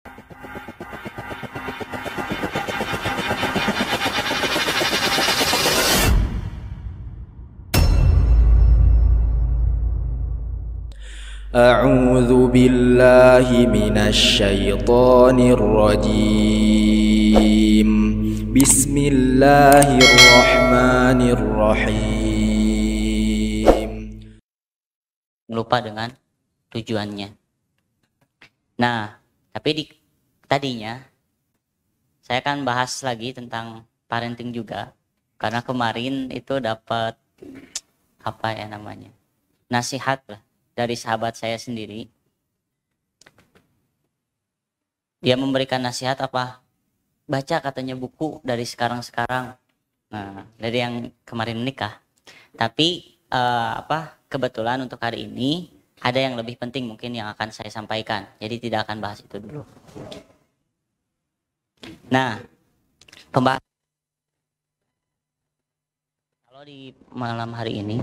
A'udzu billahi minasy syaithanir rajim. Bismillahirrahmanirrahim. Lupa dengan tujuannya. Nah, tapi tadinya saya akan bahas lagi tentang parenting juga, karena kemarin itu dapat nasihat lah dari sahabat saya sendiri. Dia memberikan nasihat baca katanya buku dari sekarang-sekarang. Nah, dari yang kemarin menikah. Tapi kebetulan untuk hari ini ada yang lebih penting mungkin yang akan saya sampaikan. Jadi tidak akan bahas itu dulu. Nah, pembahasan kalau di malam hari ini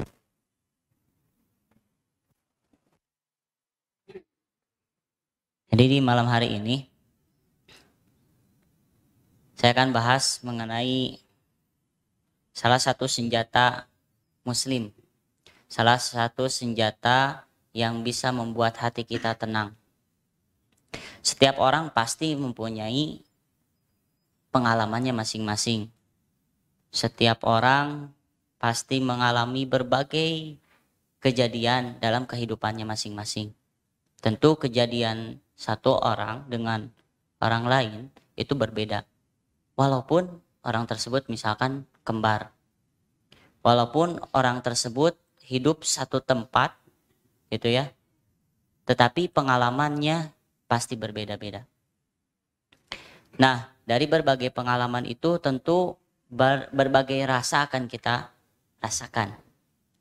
saya akan bahas mengenai salah satu senjata Muslim, salah satu senjata yang bisa membuat hati kita tenang. Setiap orang pasti mempunyai pengalamannya masing-masing. Setiap orang pasti mengalami berbagai kejadian dalam kehidupannya masing-masing. Tentu kejadian satu orang dengan orang lain itu berbeda. Walaupun orang tersebut misalkan kembar. Walaupun orang tersebut hidup satu tempat gitu ya. Tetapi pengalamannya pasti berbeda-beda. Nah, dari berbagai pengalaman itu tentu berbagai rasa akan kita rasakan.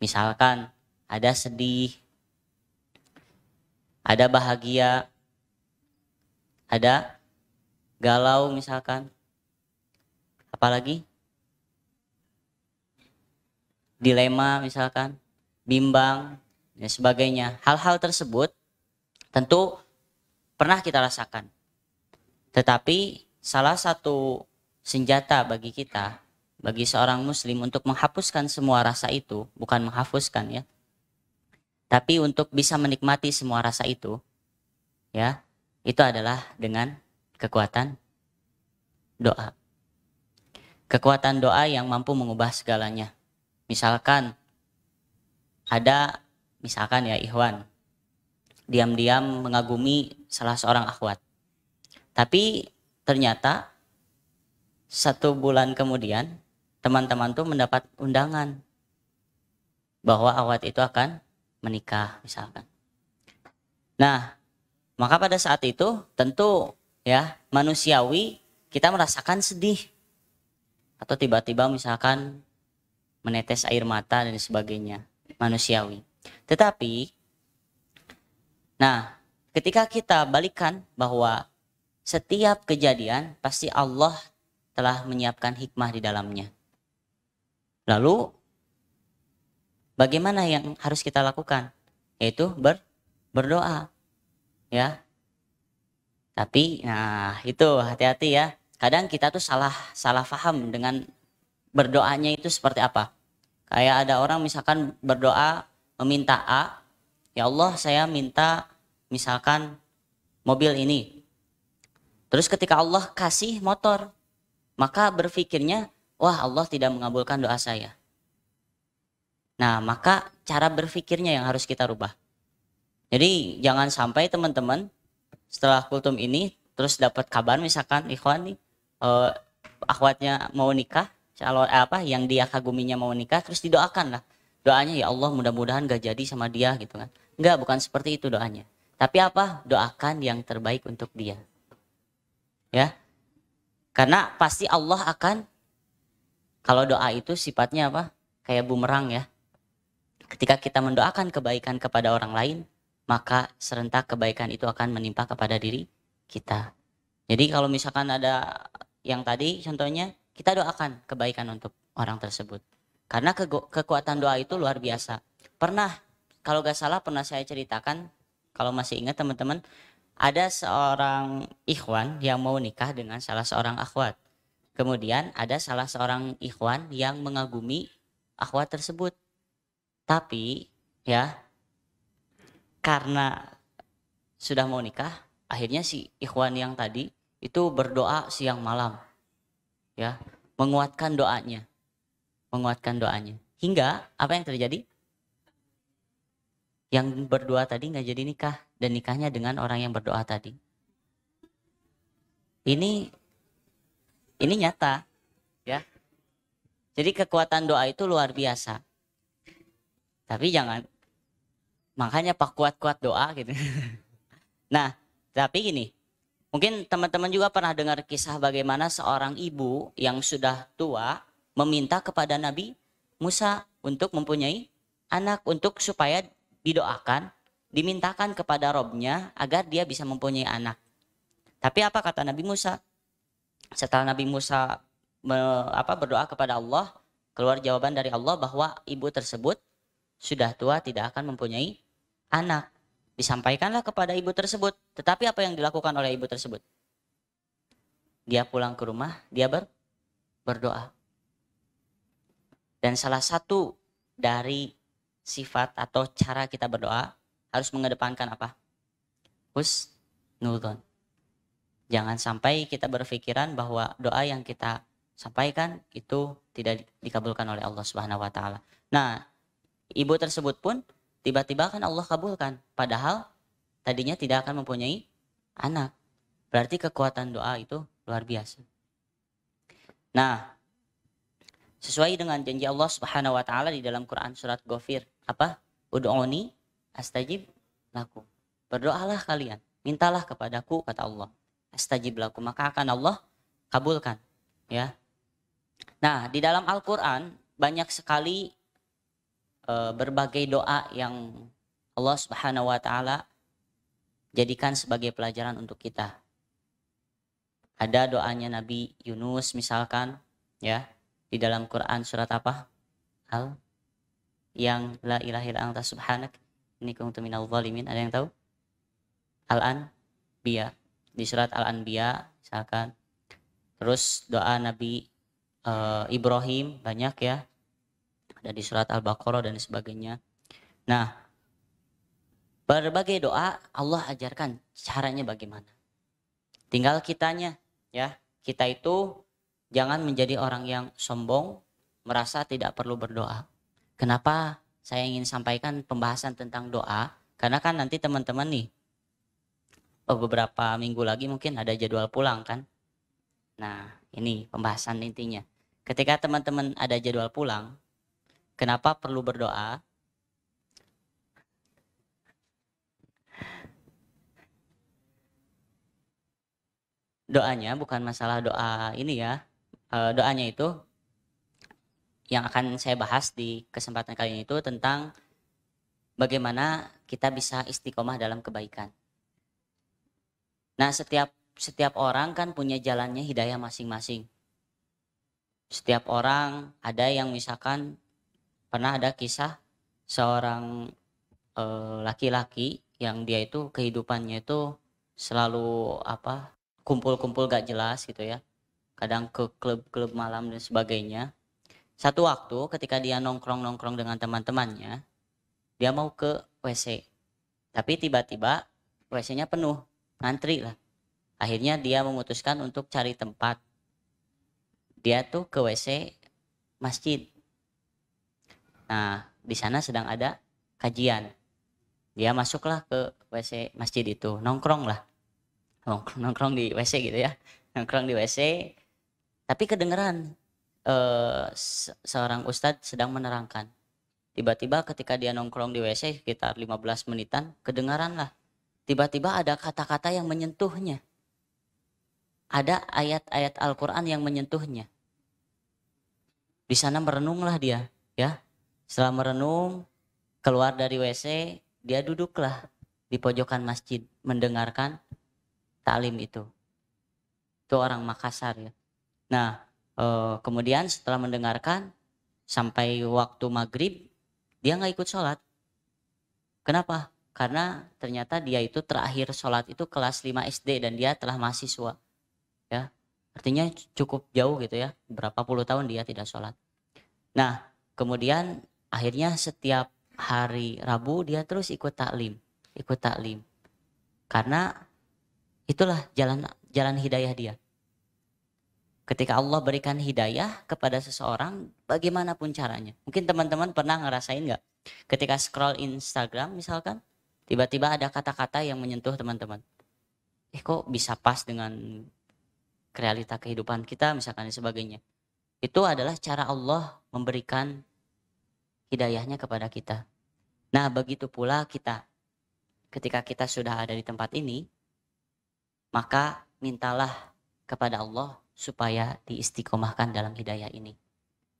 Misalkan ada sedih, ada bahagia, ada galau misalkan. Apalagi dilema misalkan, bimbang dan sebagainya. Hal-hal tersebut tentu pernah kita rasakan. Tetapi salah satu senjata bagi kita, bagi seorang muslim untuk menghapuskan semua rasa itu, bukan menghapuskan ya, tapi untuk bisa menikmati semua rasa itu, ya, itu adalah dengan kekuatan doa. Kekuatan doa yang mampu mengubah segalanya. Misalkan ya ikhwan, diam-diam mengagumi salah seorang akhwat. Tapi ternyata 1 bulan kemudian teman-teman tuh mendapat undangan bahwa akhwat itu akan menikah misalkan. Nah, maka pada saat itu tentu ya manusiawi kita merasakan sedih. Atau tiba-tiba misalkan menetes air mata dan sebagainya. Manusiawi. Tetapi, nah ketika kita balikan bahwa setiap kejadian pasti Allah telah menyiapkan hikmah di dalamnya. Lalu, bagaimana yang harus kita lakukan? Yaitu berdoa. Ya. Tapi, nah itu hati-hati ya. Kadang kita tuh salah paham dengan berdoanya itu seperti apa. Kayak ada orang misalkan berdoa meminta A, ya Allah saya minta misalkan mobil ini. Terus ketika Allah kasih motor, maka berpikirnya, wah Allah tidak mengabulkan doa saya. Nah maka cara berpikirnya yang harus kita rubah. Jadi jangan sampai teman-teman setelah kultum ini terus dapat kabar misalkan ikhwan nih, akhwatnya mau nikah, yang dia kaguminya mau nikah, terus didoakan lah doanya, ya Allah mudah-mudahan gak jadi sama dia gitu kan. Enggak, bukan seperti itu doanya, tapi doakan yang terbaik untuk dia ya, karena pasti Allah akan, kalau doa itu sifatnya kayak bumerang ya, ketika kita mendoakan kebaikan kepada orang lain maka serentak kebaikan itu akan menimpa kepada diri kita. Jadi kalau misalkan ada yang tadi contohnya, kita doakan kebaikan untuk orang tersebut. Karena kekuatan doa itu luar biasa. Pernah, kalau gak salah pernah saya ceritakan, kalau masih ingat teman-teman, Ada seorang ikhwan yang mau nikah dengan salah seorang akhwat. Kemudian ada salah seorang ikhwan yang mengagumi akhwat tersebut. Tapi ya, karena sudah mau nikah, akhirnya si ikhwan yang tadi itu berdoa siang malam, ya, menguatkan doanya, hingga apa yang terjadi? Yang berdoa tadi nggak jadi nikah, dan nikahnya dengan orang yang berdoa tadi. Ini nyata, ya. Jadi kekuatan doa itu luar biasa. Tapi jangan, makanya pak kuat-kuat doa gitu. Nah, tapi gini, mungkin teman-teman juga pernah dengar kisah bagaimana seorang ibu yang sudah tua meminta kepada Nabi Musa untuk mempunyai anak, untuk supaya didoakan, dimintakan kepada Robnya agar dia bisa mempunyai anak. Tapi apa kata Nabi Musa? Setelah Nabi Musa berdoa kepada Allah, keluar jawaban dari Allah bahwa ibu tersebut sudah tua, tidak akan mempunyai anak. Disampaikanlah kepada ibu tersebut. Tetapi apa yang dilakukan oleh ibu tersebut? Dia pulang ke rumah, dia berdoa. Dan salah satu dari sifat atau cara kita berdoa harus mengedepankan apa? Husnudzon. Jangan sampai kita berpikiran bahwa doa yang kita sampaikan itu tidak dikabulkan oleh Allah Subhanahu wa taala. Nah, ibu tersebut pun tiba-tiba kan Allah kabulkan, padahal tadinya tidak akan mempunyai anak. Berarti kekuatan doa itu luar biasa. Nah, sesuai dengan janji Allah Subhanahu wa taala di dalam Quran surat Ghafir, apa? Ud'uni astajib lakum. Berdoalah kalian, mintalah kepadaku, kata Allah. Astajib lakum, maka akan Allah kabulkan, ya. Nah, di dalam Al-Qur'an banyak sekali berbagai doa yang Allah Subhanahu wa taala jadikan sebagai pelajaran untuk kita. Ada doanya Nabi Yunus misalkan, ya, di dalam Quran surat apa? Yang la ilaha illa anta subhanak inni kuntu minadz zalimin. Ada yang tahu? Al-Anbiya. Di surat Al-Anbiya misalkan. Terus doa Nabi Ibrahim banyak, ya. Ada di surat Al-Baqarah dan sebagainya. Nah, berbagai doa Allah ajarkan caranya bagaimana. Tinggal kitanya, ya. Kita itu jangan menjadi orang yang sombong, merasa tidak perlu berdoa. Kenapa saya ingin sampaikan pembahasan tentang doa? Karena kan nanti teman-teman nih, beberapa minggu lagi mungkin ada jadwal pulang kan. Nah, ini pembahasan intinya. Ketika teman-teman ada jadwal pulang, kenapa perlu berdoa? Doanya bukan masalah doa ini, ya. Doanya itu yang akan saya bahas di kesempatan kali ini itu tentang bagaimana kita bisa istiqomah dalam kebaikan. Nah, setiap orang kan punya jalannya hidayah masing-masing. Setiap orang ada yang misalkan pernah ada kisah seorang laki-laki yang dia itu kehidupannya itu selalu kumpul-kumpul gak jelas gitu, ya. Kadang ke klub-klub malam dan sebagainya. Satu waktu ketika dia nongkrong-nongkrong dengan teman-temannya, dia mau ke WC. Tapi tiba-tiba WC-nya penuh, ngantri lah. Akhirnya dia memutuskan untuk cari tempat. Dia tuh ke WC masjid. Nah, di sana sedang ada kajian. Dia masuklah ke WC masjid itu, nongkrong lah. Nongkrong di WC gitu, ya. Nongkrong di WC. Tapi kedengeran seorang ustadz sedang menerangkan. Tiba-tiba ketika dia nongkrong di WC sekitar 15 menitan, kedengaran lah. Tiba-tiba ada kata-kata yang menyentuhnya. Ada ayat-ayat Al-Quran yang menyentuhnya. Di sana merenunglah dia, ya. Setelah merenung, keluar dari WC, dia duduklah di pojokan masjid mendengarkan taklim itu. Itu orang Makassar, ya. Nah, kemudian setelah mendengarkan sampai waktu maghrib, dia nggak ikut sholat. Kenapa? Karena ternyata dia itu terakhir sholat itu kelas 5 SD dan dia telah mahasiswa. Ya, artinya cukup jauh gitu ya. Berapa puluh tahun dia tidak sholat. Nah, kemudian akhirnya setiap hari Rabu dia terus ikut taklim. Ikut taklim. Karena itulah jalan hidayah dia. Ketika Allah berikan hidayah kepada seseorang, bagaimanapun caranya. Mungkin teman-teman pernah ngerasain nggak? Ketika scroll Instagram misalkan, tiba-tiba ada kata-kata yang menyentuh teman-teman. Kok bisa pas dengan realita kehidupan kita misalkan dan sebagainya. Itu adalah cara Allah memberikan hidayahnya kepada kita. Nah, begitu pula kita. Ketika kita sudah ada di tempat ini, maka mintalah kepada Allah supaya diistiqomahkan dalam hidayah ini.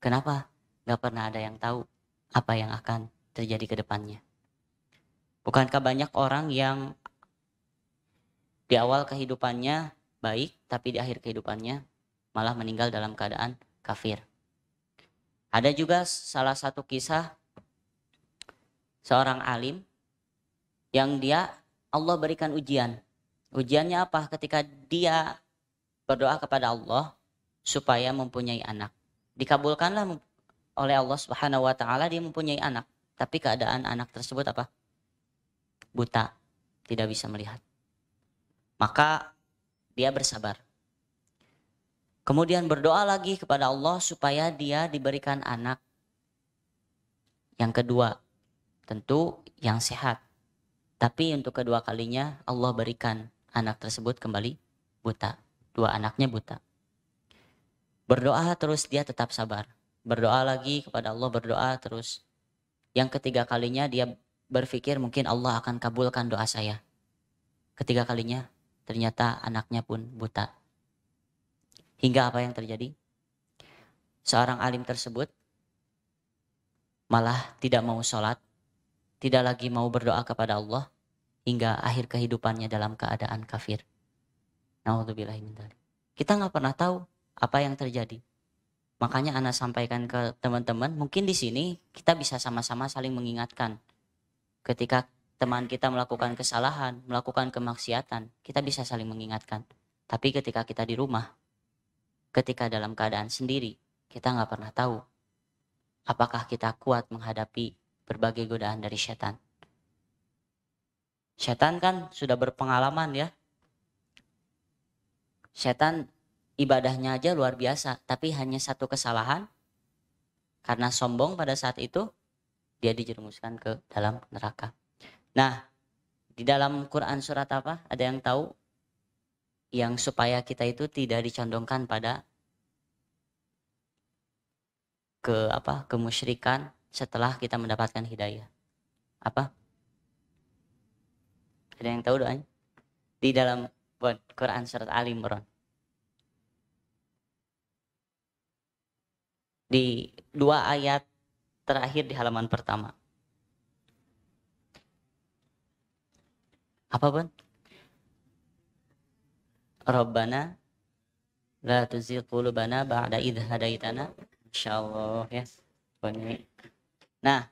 Kenapa? Gak pernah ada yang tahu apa yang akan terjadi ke depannya. Bukankah banyak orang yang di awal kehidupannya baik, tapi di akhir kehidupannya malah meninggal dalam keadaan kafir. Ada juga salah satu kisah seorang alim yang Allah berikan ujian. Ujiannya apa? Ketika dia berdoa kepada Allah supaya mempunyai anak. Dikabulkanlah oleh Allah Subhanahu wa taala, dia mempunyai anak, tapi keadaan anak tersebut apa? Buta, tidak bisa melihat. Maka dia bersabar. Kemudian berdoa lagi kepada Allah supaya dia diberikan anak yang kedua, tentu yang sehat. Tapi untuk kedua kalinya Allah berikan anak tersebut kembali buta. Dua anaknya buta. Berdoa terus dia tetap sabar. Berdoa lagi kepada Allah, berdoa terus. Yang ketiga kalinya dia berpikir mungkin Allah akan kabulkan doa saya. Ketiga kalinya ternyata anaknya pun buta. Hingga apa yang terjadi? Seorang alim tersebut malah tidak mau sholat, tidak lagi mau berdoa kepada Allah, hingga akhir kehidupannya dalam keadaan kafir. Na'udzubillahi min dzalik. Kita nggak pernah tahu apa yang terjadi. Makanya Ana sampaikan ke teman-teman, mungkin di sini kita bisa sama-sama saling mengingatkan. Ketika teman kita melakukan kesalahan, melakukan kemaksiatan, kita bisa saling mengingatkan. Tapi ketika kita di rumah, ketika dalam keadaan sendiri, kita nggak pernah tahu apakah kita kuat menghadapi berbagai godaan dari setan. Setan kan sudah berpengalaman ya. Setan ibadahnya aja luar biasa, tapi hanya satu kesalahan, karena sombong pada saat itu, dia dijerumuskan ke dalam neraka. Nah, di dalam Quran surat apa? Ada yang tahu? Yang supaya kita itu tidak dicondongkan pada kemusyrikan setelah kita mendapatkan hidayah. Apa? Ada yang tahu doanya? Di dalam Quran surat Ali Imran. Di 2 ayat terakhir di halaman pertama. Apa pun? Rabbana la tuzigh qulubana ba'da idh hadaitana. Insyaallah ya. Nah,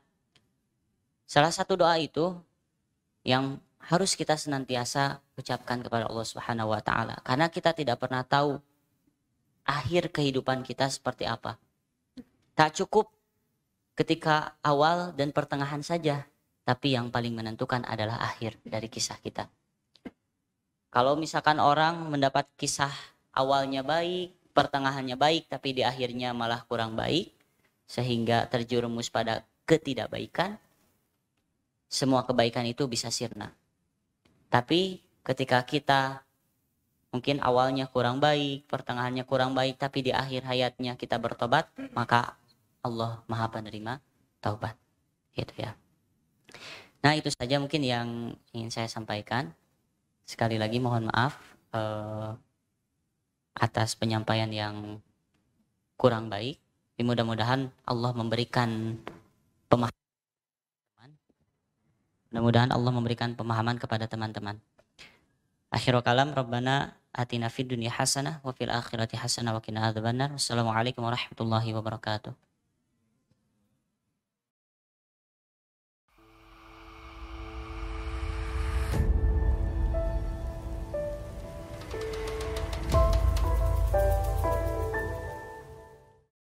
salah satu doa itu yang harus kita senantiasa ucapkan kepada Allah Subhanahu wa taala, karena kita tidak pernah tahu akhir kehidupan kita seperti apa. Tak cukup ketika awal dan pertengahan saja, tapi yang paling menentukan adalah akhir dari kisah kita. Kalau misalkan orang mendapat kisah awalnya baik, pertengahannya baik, tapi di akhirnya malah kurang baik, sehingga terjerumus pada ketidakbaikan, semua kebaikan itu bisa sirna. Tapi ketika kita mungkin awalnya kurang baik, pertengahannya kurang baik, tapi di akhir hayatnya kita bertobat, maka Allah Maha Penerima taubat. Gitu ya. Nah, itu saja mungkin yang ingin saya sampaikan. Sekali lagi mohon maaf atas penyampaian yang kurang baik. Mudah-mudahan Allah memberikan pemahaman. Mudah-mudahan Allah memberikan pemahaman kepada teman-teman. Akhirul kalam, Rabbana atina fid dunya hasanah wa fil akhirati hasanah wa qina adzabannar. Wassalamualaikum warahmatullahi wabarakatuh.